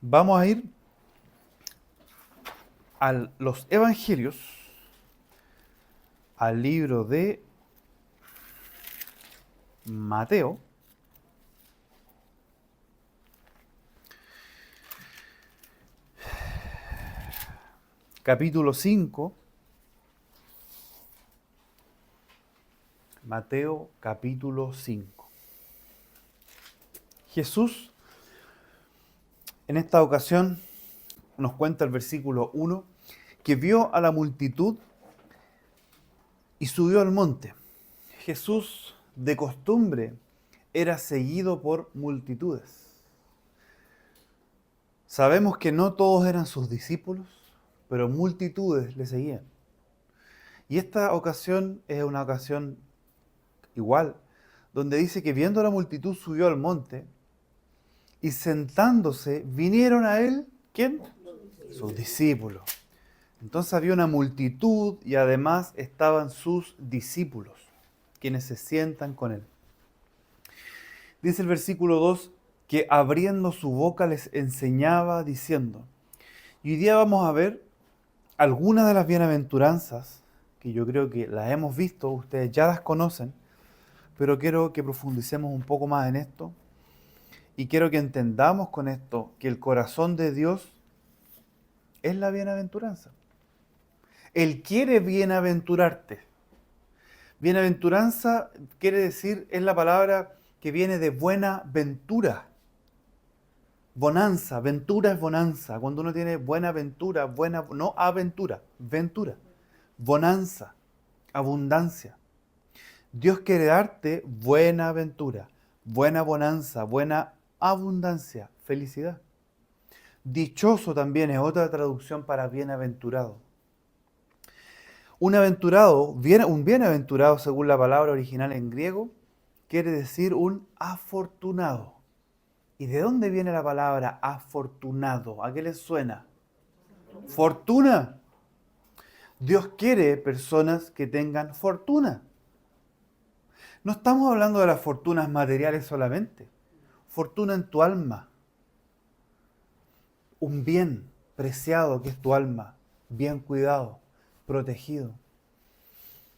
Vamos a ir a los evangelios, al libro de Mateo, capítulo 5. Mateo capítulo 5. Jesús en esta ocasión nos cuenta el versículo 1 que vio a la multitud y subió al monte. Jesús de costumbre era seguido por multitudes. Sabemos que no todos eran sus discípulos, pero multitudes le seguían. Y esta ocasión es una ocasión igual, donde dice que viendo a la multitud subió al monte y sentándose vinieron a él, ¿quién? Sus discípulos. Entonces había una multitud y además estaban sus discípulos, quienes se sientan con él. Dice el versículo 2 que abriendo su boca les enseñaba diciendo. Y hoy día vamos a ver algunas de las bienaventuranzas, que yo creo que las hemos visto, ustedes ya las conocen, pero quiero que profundicemos un poco más en esto y quiero que entendamos con esto que el corazón de Dios es la bienaventuranza. Él quiere bienaventurarte. Bienaventuranza quiere decir, es la palabra que viene de buena ventura. Bonanza, ventura es bonanza. Cuando uno tiene buena ventura, buena, no aventura, ventura. Bonanza, abundancia. Dios quiere darte buena ventura, buena bonanza, buena abundancia, felicidad. Dichoso también es otra traducción para bienaventurado. Un bienaventurado, según la palabra original en griego, quiere decir un afortunado. ¿Y de dónde viene la palabra afortunado? ¿A qué les suena? Fortuna. Dios quiere personas que tengan fortuna. No estamos hablando de las fortunas materiales solamente. Fortuna en tu alma. Un bien preciado que es tu alma, bien cuidado, protegido.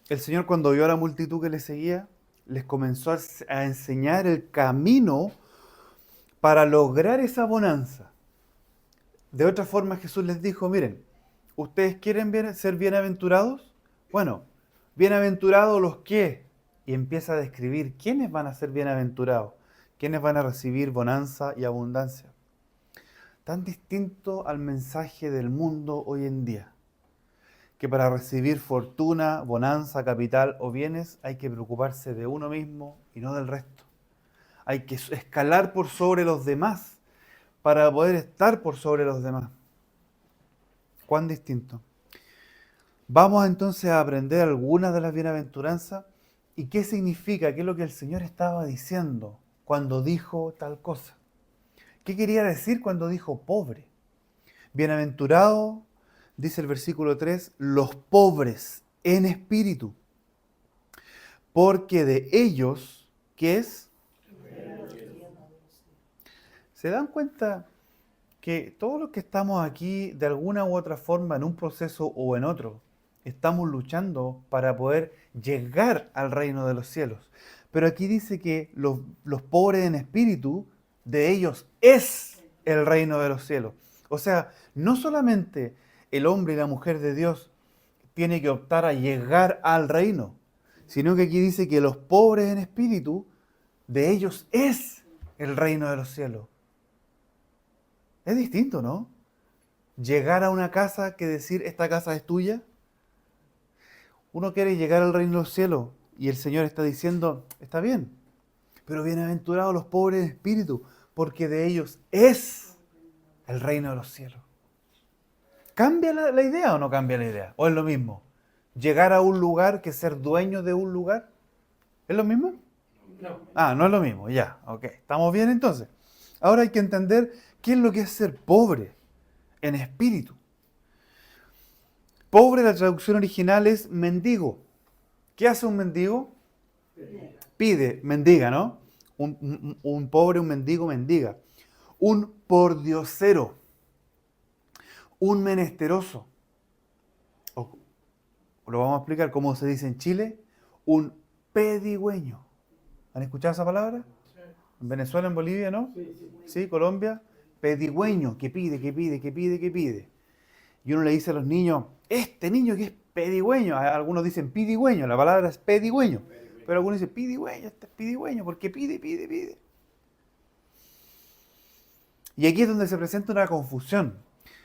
El Señor, cuando vio a la multitud que le seguía, les comenzó a enseñar el camino para lograr esa bonanza. De otra forma, Jesús les dijo, miren, ¿ustedes quieren ser bienaventurados? Bueno, bienaventurados los que, y empieza a describir quiénes van a ser bienaventurados, quiénes van a recibir bonanza y abundancia. Tan distinto al mensaje del mundo hoy en día, que para recibir fortuna, bonanza, capital o bienes hay que preocuparse de uno mismo y no del resto. Hay que escalar por sobre los demás para poder estar por sobre los demás. ¿Cuán distinto? Vamos entonces a aprender algunas de las bienaventuranzas y qué significa, qué es lo que el Señor estaba diciendo cuando dijo tal cosa. ¿Qué quería decir cuando dijo pobre? Bienaventurado, dice el versículo 3, los pobres en espíritu, porque de ellos, ¿qué es? ¿Se dan cuenta que todos los que estamos aquí, de alguna u otra forma, en un proceso o en otro, estamos luchando para poder llegar al reino de los cielos? Pero aquí dice que los pobres en espíritu, de ellos es el reino de los cielos. O sea, no solamente el hombre y la mujer de Dios tiene que optar a llegar al reino, sino que aquí dice que los pobres en espíritu, de ellos es el reino de los cielos. Es distinto, ¿no? Llegar a una casa que decir, esta casa es tuya. Uno quiere llegar al reino de los cielos y el Señor está diciendo, está bien, pero bienaventurados los pobres en espíritu, porque de ellos es el reino de los cielos. ¿Cambia la idea o no cambia la idea? ¿O es lo mismo? ¿Llegar a un lugar que ser dueño de un lugar? ¿Es lo mismo? No. Ah, no es lo mismo, ya, ok. ¿Estamos bien entonces? Ahora hay que entender qué es lo que es ser pobre en espíritu. Pobre, la traducción original es mendigo. ¿Qué hace un mendigo? Pide, mendiga, ¿no? Un pobre, un mendigo, mendiga. un pordiosero, un menesteroso. O lo vamos a explicar cómo se dice en Chile, un pedigüeño. ¿Han escuchado esa palabra? En Venezuela, en Bolivia, ¿no? Sí, Colombia. Pedigüeño, que pide, que pide, que pide, que pide. Y uno le dice a los niños, este niño que es pedigüeño. Algunos dicen pidigüeño, la palabra es pedigüeño. Pero algunos dicen pidigüeño, este es pidigüeño, porque pide, pide, pide. Y aquí es donde se presenta una confusión.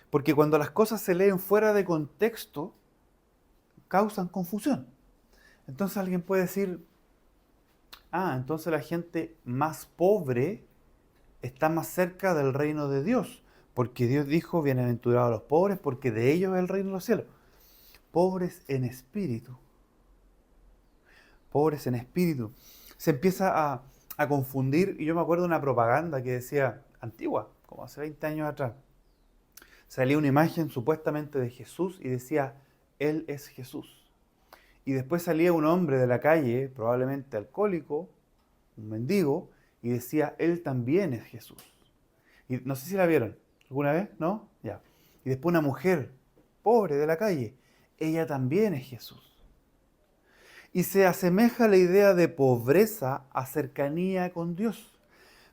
Porque cuando las cosas se leen fuera de contexto, causan confusión. Entonces alguien puede decir, entonces la gente más pobre está más cerca del reino de Dios, porque Dios dijo, bienaventurados los pobres, porque de ellos es el reino de los cielos. Pobres en espíritu. Pobres en espíritu. Se empieza a confundir, y yo me acuerdo de una propaganda que decía, antigua, como hace 20 años atrás, salía una imagen supuestamente de Jesús y decía, Él es Jesús. Y después salía un hombre de la calle, probablemente alcohólico, un mendigo, y decía, Él también es Jesús. Y no sé si la vieron alguna vez, ¿no? Ya. Y después una mujer pobre de la calle, ella también es Jesús. Y se asemeja la idea de pobreza a cercanía con Dios.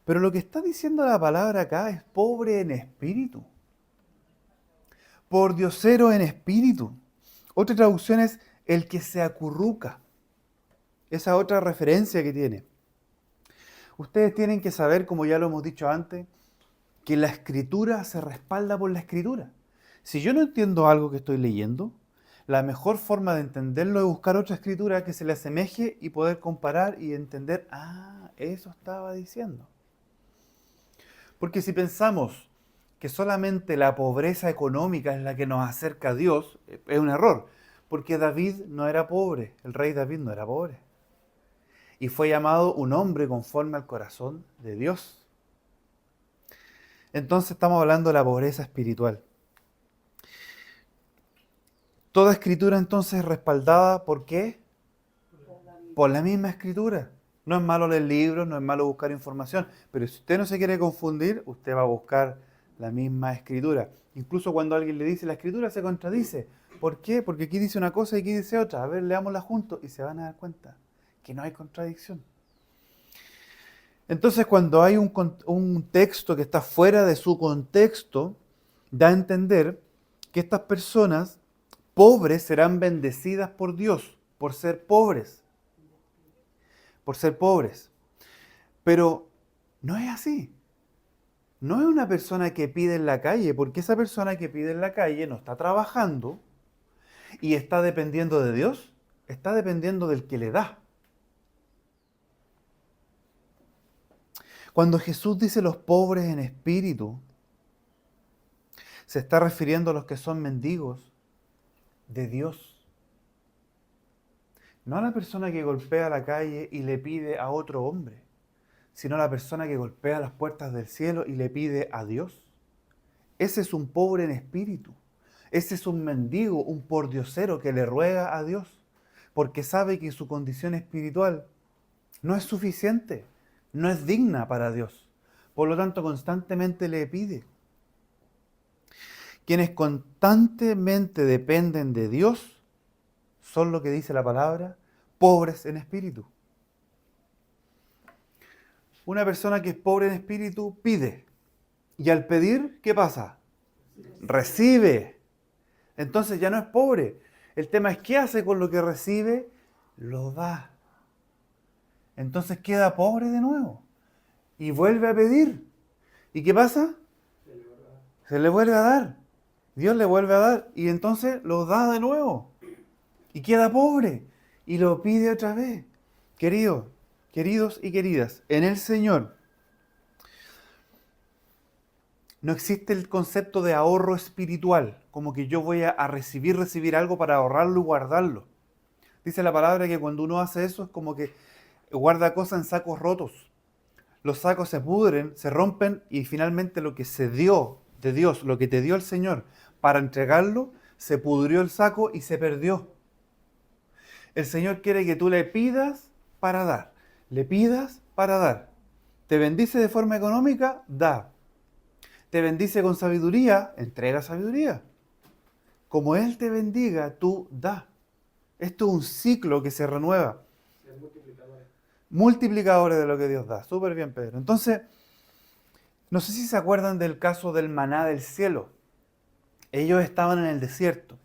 Pero lo que está diciendo la palabra acá es pobre en espíritu. Pordiosero en espíritu. Otra traducción es el que se acurruca. Esa otra referencia que tiene. Ustedes tienen que saber, como ya lo hemos dicho antes, que la escritura se respalda por la escritura. Si yo no entiendo algo que estoy leyendo, la mejor forma de entenderlo es buscar otra escritura que se le asemeje y poder comparar y entender, eso estaba diciendo. Porque si pensamos que solamente la pobreza económica es la que nos acerca a Dios, es un error. Porque David no era pobre, el rey David no era pobre. Y fue llamado un hombre conforme al corazón de Dios. Entonces estamos hablando de la pobreza espiritual. Toda escritura entonces es respaldada, ¿por qué? Por la misma escritura. No es malo leer libros, no es malo buscar información, pero si usted no se quiere confundir, usted va a buscar la misma escritura. Incluso cuando alguien le dice, la escritura se contradice. ¿Por qué? Porque aquí dice una cosa y aquí dice otra. A ver, leámosla juntos y se van a dar cuenta que no hay contradicción. Entonces, cuando hay un texto que está fuera de su contexto, da a entender que estas personas pobres serán bendecidas por Dios, por ser pobres. Por ser pobres. Pero no es así. No es una persona que pide en la calle, porque esa persona que pide en la calle no está trabajando y está dependiendo de Dios, está dependiendo del que le da. Cuando Jesús dice los pobres en espíritu, se está refiriendo a los que son mendigos de Dios. No a la persona que golpea la calle y le pide a otro hombre, sino a la persona que golpea las puertas del cielo y le pide a Dios. Ese es un pobre en espíritu. Ese es un mendigo, un pordiosero que le ruega a Dios, porque sabe que su condición espiritual no es suficiente, no es digna para Dios. Por lo tanto, constantemente le pide. Quienes constantemente dependen de Dios son lo que dice la palabra, pobres en espíritu. Una persona que es pobre en espíritu pide. Y al pedir, ¿qué pasa? Recibe. Entonces ya no es pobre. El tema es qué hace con lo que recibe, lo da. Entonces queda pobre de nuevo. Y vuelve a pedir. ¿Y qué pasa? Se le vuelve a dar. Dios le vuelve a dar. Y entonces lo da de nuevo. Y queda pobre. Y lo pide otra vez. Queridos y queridas, en el Señor no existe el concepto de ahorro espiritual, como que yo voy a recibir algo para ahorrarlo y guardarlo. Dice la palabra que cuando uno hace eso es como que guarda cosas en sacos rotos. Los sacos se pudren, se rompen y finalmente lo que se dio de Dios, lo que te dio el Señor para entregarlo, se pudrió el saco y se perdió. El Señor quiere que tú le pidas para dar. Le pidas para dar. ¿Te bendice de forma económica? Da. Te bendice con sabiduría, entrega sabiduría. Como Él te bendiga, tú da. Esto es un ciclo que se renueva. Multiplicadores de lo que Dios da. Súper bien, Pedro. Entonces, no sé si se acuerdan del caso del maná del cielo. Ellos estaban en el desierto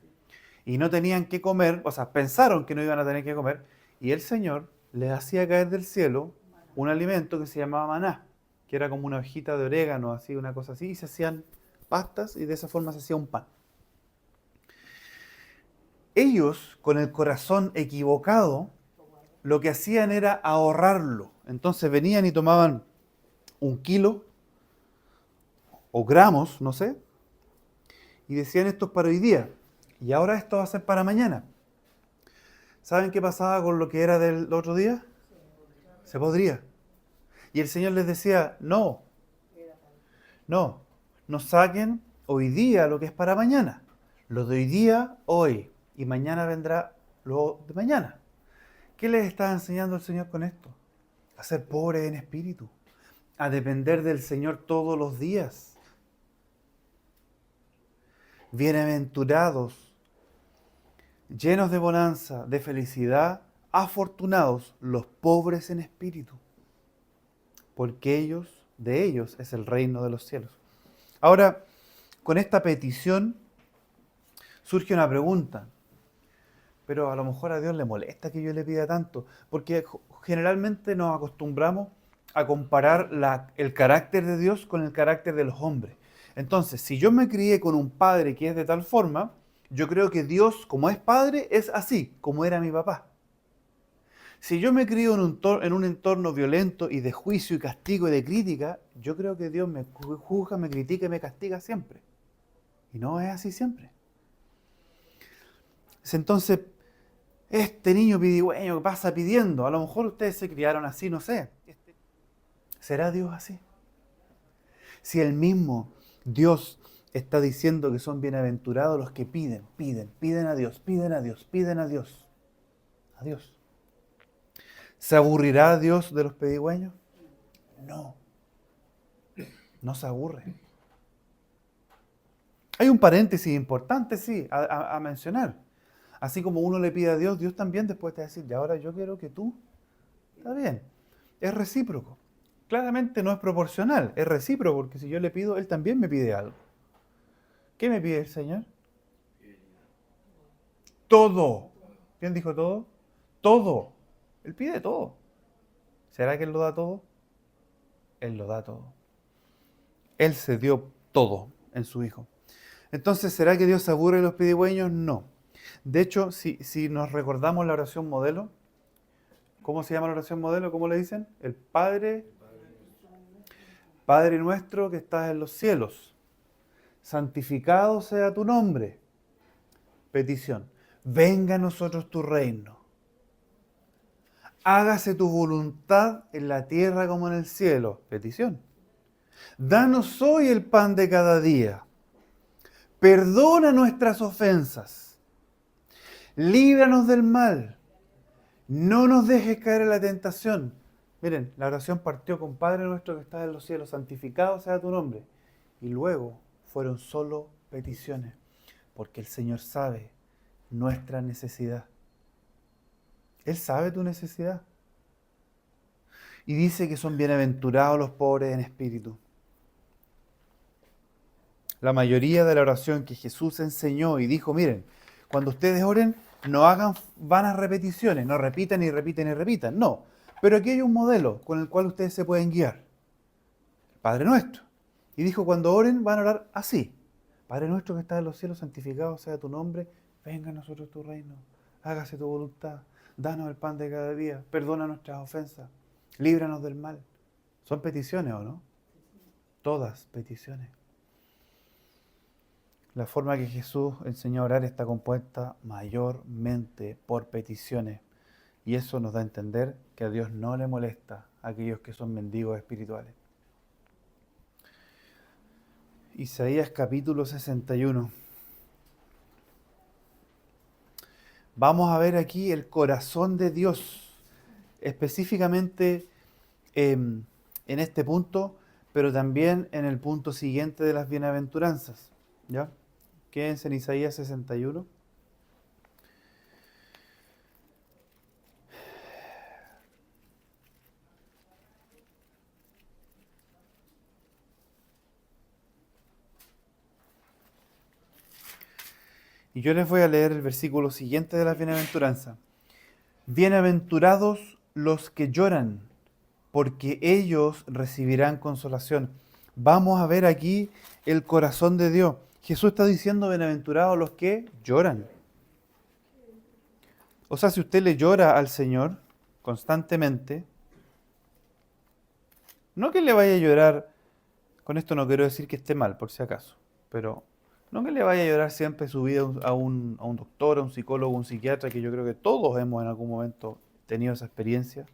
y no tenían que comer, o sea, pensaron que no iban a tener que comer, y el Señor les hacía caer del cielo un alimento que se llamaba maná, que era como una hojita de orégano, así, una cosa así, y se hacían pastas y de esa forma se hacía un pan. Ellos, con el corazón equivocado, lo que hacían era ahorrarlo. Entonces venían y tomaban 1 kilo o gramos, no sé, y decían esto es para hoy día, y ahora esto va a ser para mañana. ¿Saben qué pasaba con lo que era del otro día? Se podría. Y el Señor les decía, no, no saquen hoy día lo que es para mañana. Lo de hoy día, hoy, y mañana vendrá lo de mañana. ¿Qué les está enseñando el Señor con esto? A ser pobres en espíritu, a depender del Señor todos los días. Bienaventurados, llenos de bonanza, de felicidad, afortunados los pobres en espíritu, porque de ellos es el reino de los cielos. Ahora, con esta petición surge una pregunta, pero a lo mejor a Dios le molesta que yo le pida tanto, porque generalmente nos acostumbramos a comparar el carácter de Dios con el carácter de los hombres. Entonces, si yo me crié con un padre que es de tal forma, yo creo que Dios, como es padre, es así, como era mi papá. Si yo me crío en un entorno violento y de juicio y castigo y de crítica, yo creo que Dios me juzga, me critica y me castiga siempre. Y no es así siempre. Entonces, este niño pidigüeño que pasa pidiendo, a lo mejor ustedes se criaron así, no sé. ¿Será Dios así? Si el mismo Dios está diciendo que son bienaventurados los que piden a Dios, piden a Dios, piden a Dios. A Dios. ¿Se aburrirá Dios de los pedigüeños? No. No se aburre. Hay un paréntesis importante, sí, a mencionar. Así como uno le pide a Dios, Dios también después te va a decir, y ahora yo quiero que tú, está bien, es recíproco. Claramente no es proporcional, es recíproco, porque si yo le pido, Él también me pide algo. ¿Qué me pide el Señor? Todo. ¿Quién dijo todo? Todo. Él pide todo. ¿Será que Él lo da todo? Él lo da todo. Él se dio todo en su Hijo. Entonces, ¿será que Dios se aburre de los pedigüeños? No. De hecho, si nos recordamos la oración modelo, ¿cómo se llama la oración modelo? ¿Cómo le dicen? El Padre nuestro que estás en los cielos, santificado sea tu nombre. Petición. Venga a nosotros tu reino. Hágase tu voluntad en la tierra como en el cielo. Petición. Danos hoy el pan de cada día. Perdona nuestras ofensas. Líbranos del mal. No nos dejes caer en la tentación. Miren, la oración partió con Padre nuestro que estás en los cielos, santificado sea tu nombre. Y luego fueron solo peticiones, porque el Señor sabe nuestra necesidad. Él sabe tu necesidad. Y dice que son bienaventurados los pobres en espíritu. La mayoría de la oración que Jesús enseñó y dijo, miren, cuando ustedes oren, no hagan vanas repeticiones, no repitan y repitan y repitan, no. Pero aquí hay un modelo con el cual ustedes se pueden guiar. El Padre Nuestro. Y dijo, cuando oren, van a orar así. Padre Nuestro que estás en los cielos, santificado sea tu nombre, venga a nosotros tu reino, hágase tu voluntad, danos el pan de cada día, perdona nuestras ofensas, líbranos del mal. ¿Son peticiones o no? Todas peticiones. La forma que Jesús enseñó a orar está compuesta mayormente por peticiones. Y eso nos da a entender que a Dios no le molesta a aquellos que son mendigos espirituales. Isaías capítulo 61. Vamos a ver aquí el corazón de Dios. Específicamente en este punto pero también en el punto siguiente de las bienaventuranzas. ¿Ya? Quédense en Isaías 61. Y yo les voy a leer el versículo siguiente de las bienaventuranzas. Bienaventurados los que lloran, porque ellos recibirán consolación. Vamos a ver aquí el corazón de Dios. Jesús está diciendo bienaventurados los que lloran. O sea, si usted le llora al Señor constantemente, no que le vaya a llorar, con esto no quiero decir que esté mal, por si acaso, pero no que le vaya a llorar siempre su vida a un doctor, a un psicólogo, a un psiquiatra, que yo creo que todos hemos en algún momento tenido esa experiencia.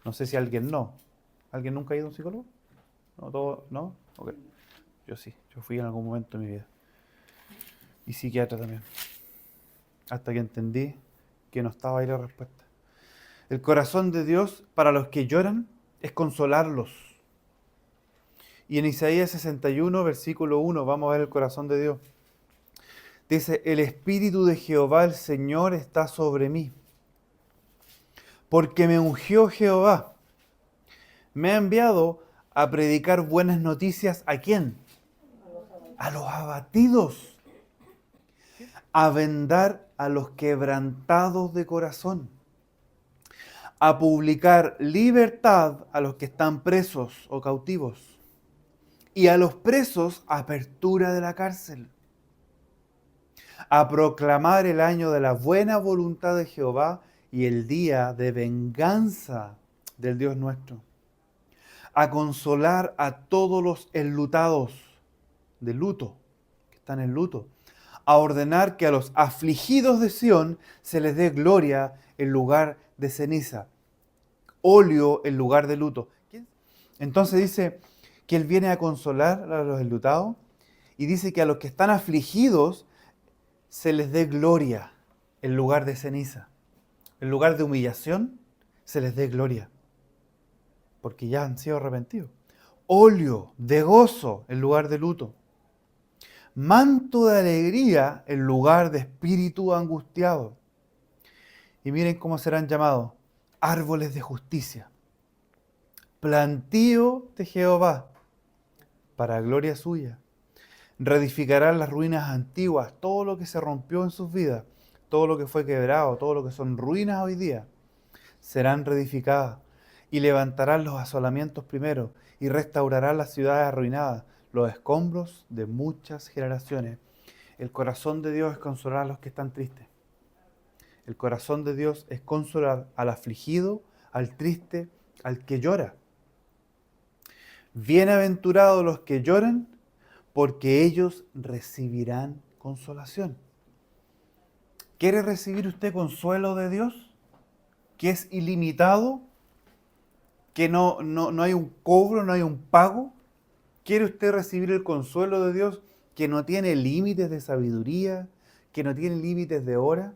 No sé si alguien no. ¿Alguien nunca ha ido a un psicólogo? ¿No? ¿Todo? ¿No? Ok. Yo sí, yo fui en algún momento de mi vida. Y psiquiatra también. Hasta que entendí que no estaba ahí la respuesta. El corazón de Dios para los que lloran es consolarlos. Y en Isaías 61, versículo 1, vamos a ver el corazón de Dios. Dice, el Espíritu de Jehová, el Señor, está sobre mí, porque me ungió Jehová. Me ha enviado a predicar buenas noticias, ¿a quién? A los abatidos, a vendar a los quebrantados de corazón, a publicar libertad a los que están presos o cautivos, y a los presos apertura de la cárcel, a proclamar el año de la buena voluntad de Jehová y el día de venganza del Dios nuestro, a consolar a todos los enlutados de luto, que están en luto, a ordenar que a los afligidos de Sión se les dé gloria en lugar de ceniza, óleo en lugar de luto. Entonces dice que Él viene a consolar a los enlutados y dice que a los que están afligidos se les dé gloria en lugar de ceniza. En lugar de humillación, se les dé gloria, porque ya han sido arrepentidos. Óleo de gozo en lugar de luto. Manto de alegría en lugar de espíritu angustiado. Y miren cómo serán llamados: árboles de justicia, plantío de Jehová, para gloria suya. Reedificarán las ruinas antiguas, todo lo que se rompió en sus vidas, todo lo que fue quebrado, todo lo que son ruinas hoy día, serán reedificadas. Y levantarán los asolamientos primero, y restaurarán las ciudades arruinadas, los escombros de muchas generaciones. El corazón de Dios es consolar a los que están tristes. El corazón de Dios es consolar al afligido, al triste, al que llora. Bienaventurados los que lloran, porque ellos recibirán consolación. ¿Quiere recibir usted consuelo de Dios? ¿Que es ilimitado? ¿Que no hay un cobro, no hay un pago? ¿Quiere usted recibir el consuelo de Dios que no tiene límites de sabiduría, que no tiene límites de hora,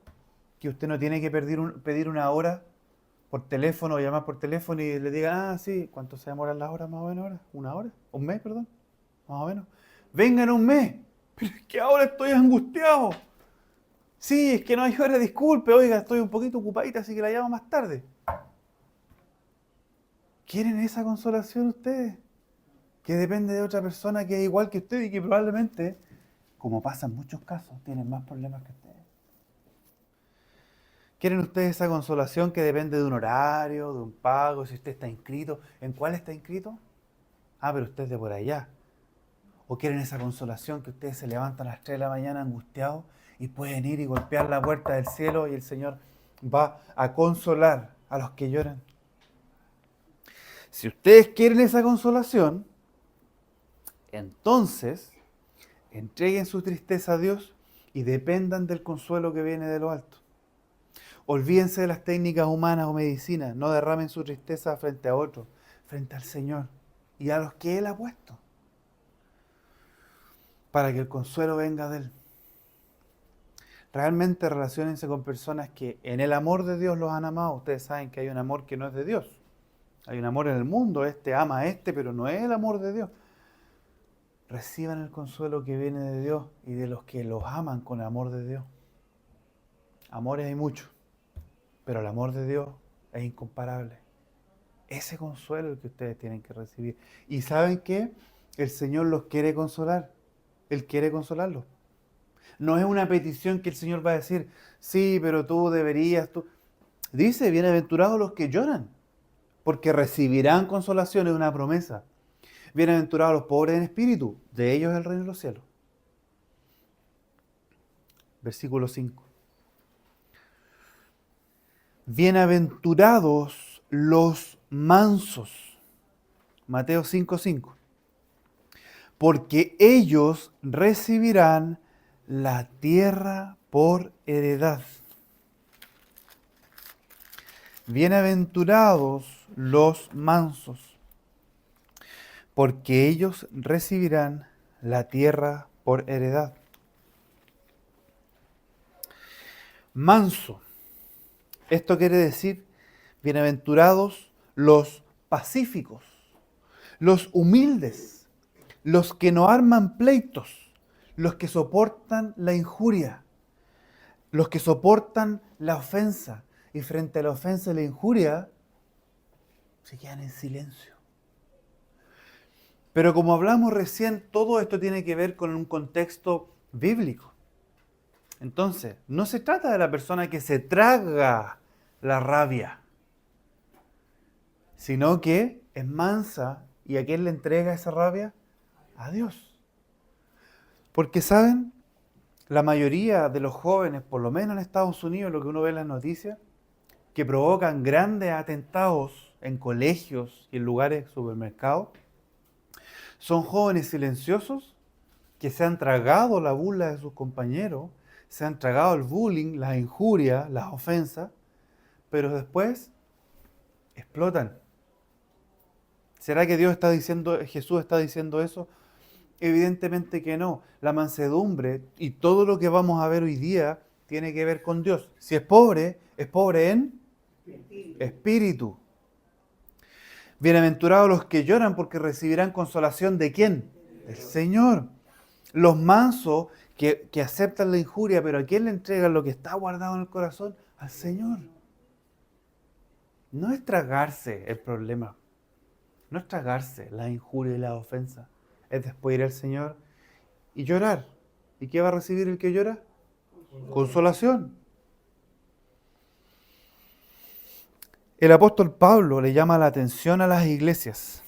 que usted no tiene que pedir una hora por teléfono o llamar por teléfono y le diga, ah, sí, ¿cuánto se demoran las horas más o menos ahora? ¿Una hora? ¿Un mes, perdón? Más o menos. Venga en un mes. Pero es que ahora estoy angustiado. Sí, es que no hay hora, disculpe, oiga, estoy un poquito ocupadita, así que la llamo más tarde. ¿Quieren esa consolación ustedes? Que depende de otra persona que es igual que usted y que probablemente, como pasa en muchos casos, tienen más problemas que ustedes. ¿Quieren ustedes esa consolación que depende de un horario, de un pago, si usted está inscrito? ¿En cuál está inscrito? Ah, pero usted es de por allá. ¿O quieren esa consolación que ustedes se levantan a las 3 de la mañana angustiados y pueden ir y golpear la puerta del cielo y el Señor va a consolar a los que lloran? Si ustedes quieren esa consolación, entonces entreguen su tristeza a Dios y dependan del consuelo que viene de lo alto. Olvídense de las técnicas humanas o medicinas, no derramen su tristeza frente a otros, frente al Señor y a los que Él ha puesto, para que el consuelo venga de Él. Realmente relaciónense con personas que en el amor de Dios los han amado. Ustedes saben que hay un amor que no es de Dios. Hay un amor en el mundo, este ama a este, pero no es el amor de Dios. Reciban el consuelo que viene de Dios y de los que los aman con el amor de Dios. Amores hay muchos, pero el amor de Dios es incomparable. Ese consuelo es el que ustedes tienen que recibir. ¿Y saben qué? El Señor los quiere consolar. Él quiere consolarlos. No es una petición que el Señor va a decir, sí, pero tú deberías, tú. Dice, bienaventurados los que lloran, porque recibirán consolación, es una promesa. Bienaventurados los pobres en espíritu, de ellos es el reino de los cielos. Versículo 5. Bienaventurados los mansos. Mateo 5:5. Porque ellos recibirán la tierra por heredad. Bienaventurados los mansos, porque ellos recibirán la tierra por heredad. Manso. Esto quiere decir, bienaventurados los pacíficos, los humildes, los que no arman pleitos, los que soportan la injuria, los que soportan la ofensa, y frente a la ofensa y la injuria, se quedan en silencio. Pero como hablamos recién, todo esto tiene que ver con un contexto bíblico. Entonces, no se trata de la persona que se traga la rabia, sino que es mansa. ¿Y a quién le entrega esa rabia? A Dios. Porque, ¿saben? La mayoría de los jóvenes, por lo menos en Estados Unidos, lo que uno ve en las noticias, que provocan grandes atentados en colegios y en lugares, supermercados, son jóvenes silenciosos que se han tragado la burla de sus compañeros, se han tragado el bullying, las injurias, las ofensas, pero después explotan. ¿Será que Dios está diciendo, Jesús está diciendo eso? Evidentemente que no. La mansedumbre y todo lo que vamos a ver hoy día tiene que ver con Dios. Si es pobre en espíritu. Bienaventurados los que lloran porque recibirán consolación ¿de quién? Del Señor. Los mansos que aceptan la injuria, pero ¿a quién le entregan lo que está guardado en el corazón? Al Señor. No es tragarse el problema. No es tragarse la injuria y la ofensa. Es después ir al Señor y llorar. ¿Y qué va a recibir el que llora? Consolación. El apóstol Pablo le llama la atención a las iglesias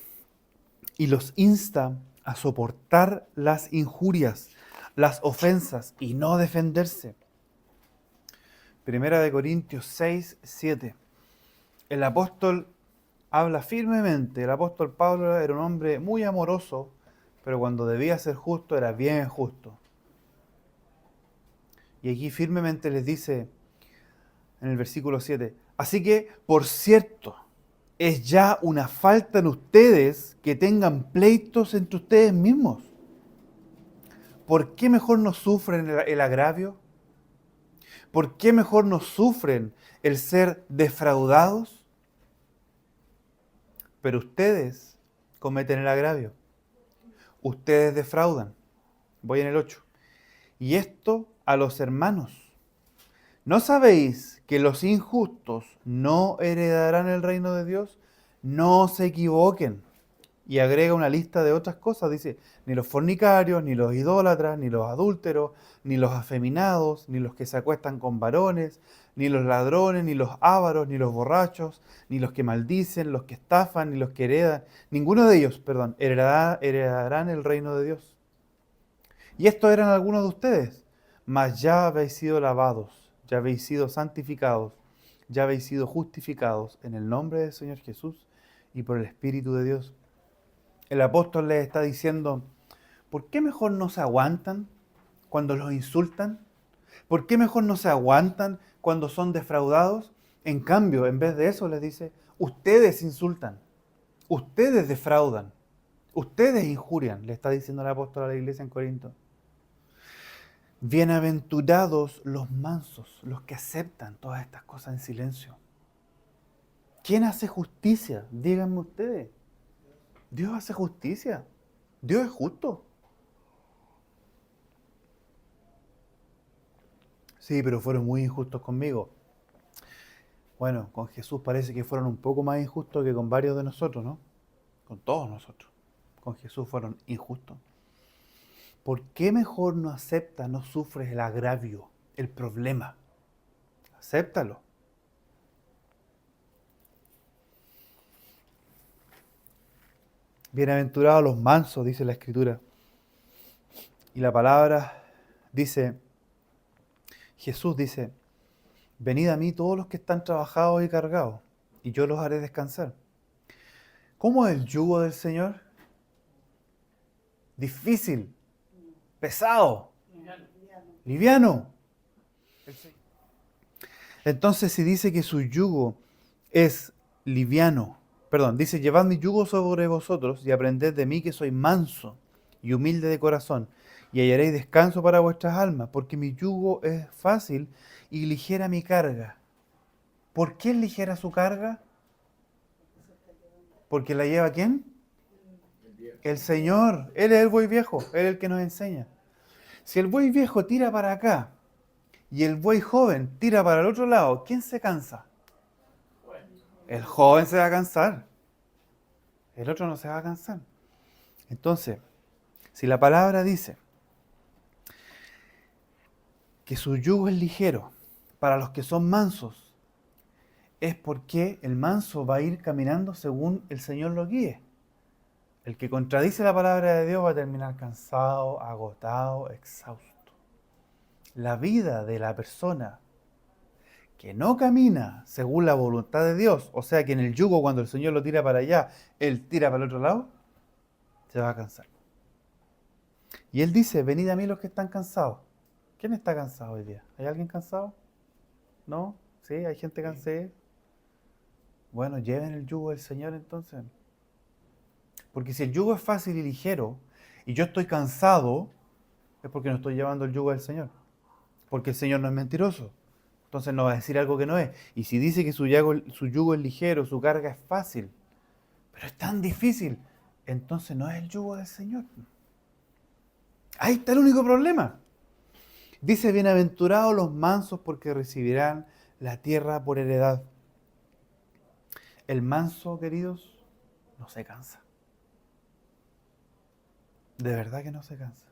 y los insta a soportar las injurias, las ofensas y no defenderse. Primera de Corintios 6:7. El apóstol habla firmemente. El apóstol Pablo era un hombre muy amoroso, pero cuando debía ser justo era bien justo. Y aquí firmemente les dice en el versículo 7, así que, por cierto, es ya una falta en ustedes que tengan pleitos entre ustedes mismos. ¿Por qué mejor no sufren el agravio? ¿Por qué mejor no sufren el ser defraudados? Pero ustedes cometen el agravio. Ustedes defraudan. Voy en el 8. Y esto a los hermanos. ¿No sabéis que los injustos no heredarán el reino de Dios? No se equivoquen. Y agrega una lista de otras cosas. Dice, ni los fornicarios, ni los idólatras, ni los adúlteros, ni los afeminados, ni los que se acuestan con varones, ni los ladrones, ni los ávaros, ni los borrachos, ni los que maldicen, los que estafan, ni los que heredan. Ninguno de ellos, heredarán el reino de Dios. Y estos eran algunos de ustedes, mas ya habéis sido lavados, ya habéis sido santificados, ya habéis sido justificados en el nombre del Señor Jesús y por el Espíritu de Dios. El apóstol les está diciendo, ¿por qué mejor no se aguantan cuando los insultan? ¿Por qué mejor no se aguantan cuando son defraudados? En cambio, en vez de eso les dice, ustedes insultan, ustedes defraudan, ustedes injurian, le está diciendo el apóstol a la iglesia en Corinto. Bienaventurados los mansos, los que aceptan todas estas cosas en silencio. ¿Quién hace justicia? Díganme ustedes. Dios hace justicia. Dios es justo. Sí, pero fueron muy injustos conmigo. Bueno, con Jesús parece que fueron un poco más injustos que con varios de nosotros, ¿no? Con todos nosotros. Con Jesús fueron injustos. ¿Por qué mejor no aceptas, no sufres el agravio, el problema? Acéptalo. Bienaventurados los mansos, dice la Escritura. Y la palabra dice, Jesús dice, venid a mí todos los que están trabajados y cargados, y yo los haré descansar. ¿Cómo es el yugo del Señor? Difícil, pesado, liviano. Entonces, si dice que su yugo es liviano, dice, llevad mi yugo sobre vosotros y aprended de mí que soy manso y humilde de corazón, y hallaréis descanso para vuestras almas, porque mi yugo es fácil y ligera mi carga. ¿Por qué es ligera su carga? ¿Porque la lleva quién? El Señor. Él es el buey viejo, Él es el que nos enseña. Si el buey viejo tira para acá y el buey joven tira para el otro lado, ¿quién se cansa? El joven se va a cansar. El otro no se va a cansar. Entonces, si la palabra dice que su yugo es ligero para los que son mansos, es porque el manso va a ir caminando según el Señor lo guíe. El que contradice la palabra de Dios va a terminar cansado, agotado, exhausto. La vida de la persona que no camina según la voluntad de Dios, o sea que en el yugo cuando el Señor lo tira para allá, Él tira para el otro lado, se va a cansar. Y Él dice, venid a mí los que están cansados. ¿Quién está cansado hoy día? ¿Hay alguien cansado? ¿No? ¿Sí? ¿Hay gente cansada? Bueno, lleven el yugo del Señor entonces. Porque si el yugo es fácil y ligero, y yo estoy cansado, es porque no estoy llevando el yugo del Señor. Porque el Señor no es mentiroso. Entonces no va a decir algo que no es. Y si dice que su yugo es ligero, su carga es fácil, pero es tan difícil, entonces no es el yugo del Señor. Ahí está el único problema. Dice, bienaventurados los mansos porque recibirán la tierra por heredad. El manso, queridos, no se cansa. De verdad que no se cansa.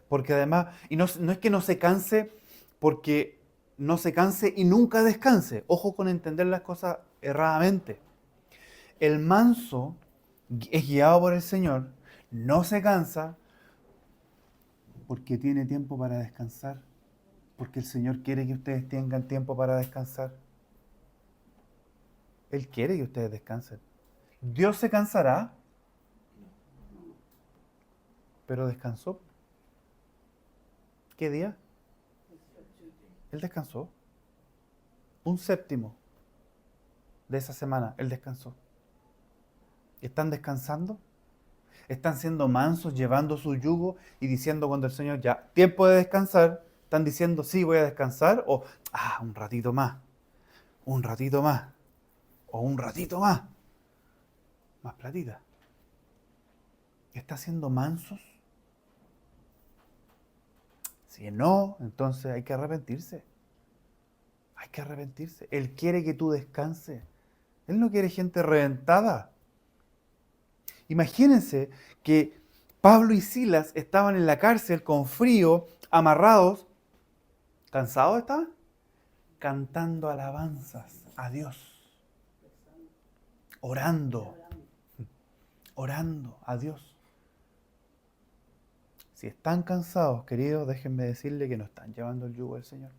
Porque además, y no es que no se canse porque no se canse y nunca descanse. Ojo con entender las cosas erradamente. El manso es guiado por el Señor, no se cansa porque tiene tiempo para descansar. Porque el Señor quiere que ustedes tengan tiempo para descansar. Él quiere que ustedes descansen. ¿Dios se cansará? Pero descansó. ¿Qué día? Él descansó. Un séptimo de esa semana, Él descansó. ¿Están descansando? ¿Están siendo mansos, llevando su yugo y diciendo cuando el Señor ya, tiempo de descansar? ¿Están diciendo, sí, voy a descansar? O, un ratito más, o un ratito más. Más platita. ¿Está siendo mansos? Si no, entonces hay que arrepentirse. Hay que arrepentirse. Él quiere que tú descanses. Él no quiere gente reventada. Imagínense que Pablo y Silas estaban en la cárcel con frío, amarrados. ¿Cansados estaban? Cantando alabanzas a Dios. Orando a Dios. Si están cansados, queridos, déjenme decirle que no están llevando el yugo del Señor.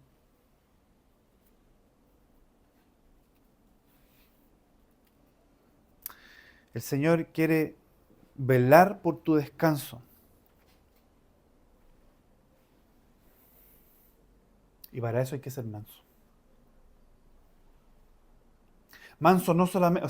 El Señor quiere velar por tu descanso. Y para eso hay que ser manso. Manso no solamente,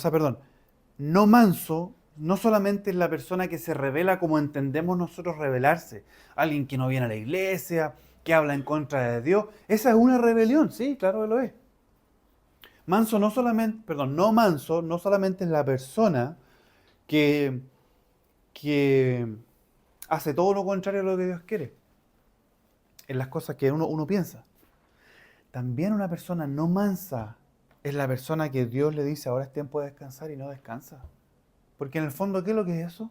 no manso no solamente es la persona que se revela como entendemos nosotros rebelarse. Alguien que no viene a la iglesia, que habla en contra de Dios. Esa es una rebelión, sí, claro que lo es. Manso no solamente, perdón, no manso, no solamente es la persona que, que hace todo lo contrario a lo que Dios quiere, en las cosas que uno piensa. También una persona no mansa es la persona que Dios le dice, ahora es tiempo de descansar y no descansa. Porque en el fondo, ¿qué es lo que es eso?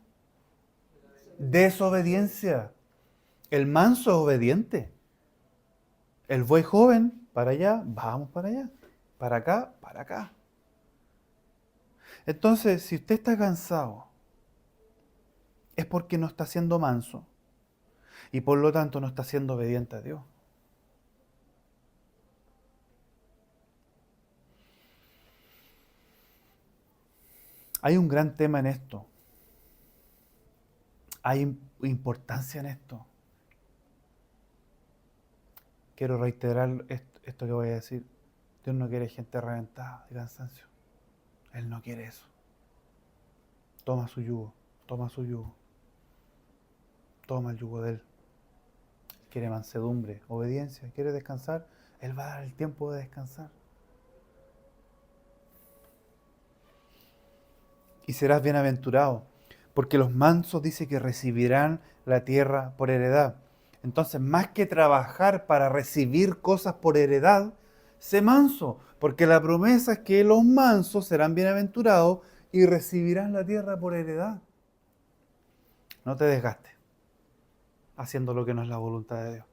Desobediencia. El manso es obediente. El buey joven, para allá, vamos para allá. Para acá, para acá. Entonces, si usted está cansado, es porque no está siendo manso y por lo tanto no está siendo obediente a Dios. Hay un gran tema en esto. Hay importancia en esto. Quiero reiterar esto que voy a decir. Dios no quiere gente reventada de cansancio. Él no quiere eso. Toma su yugo, toma su yugo. Toma el yugo de Él. Quiere mansedumbre, obediencia. Quiere descansar. Él va a dar el tiempo de descansar. Y serás bienaventurado, porque los mansos dice que recibirán la tierra por heredad. Entonces, más que trabajar para recibir cosas por heredad, sé manso, porque la promesa es que los mansos serán bienaventurados y recibirán la tierra por heredad. No te desgastes haciendo lo que no es la voluntad de Dios.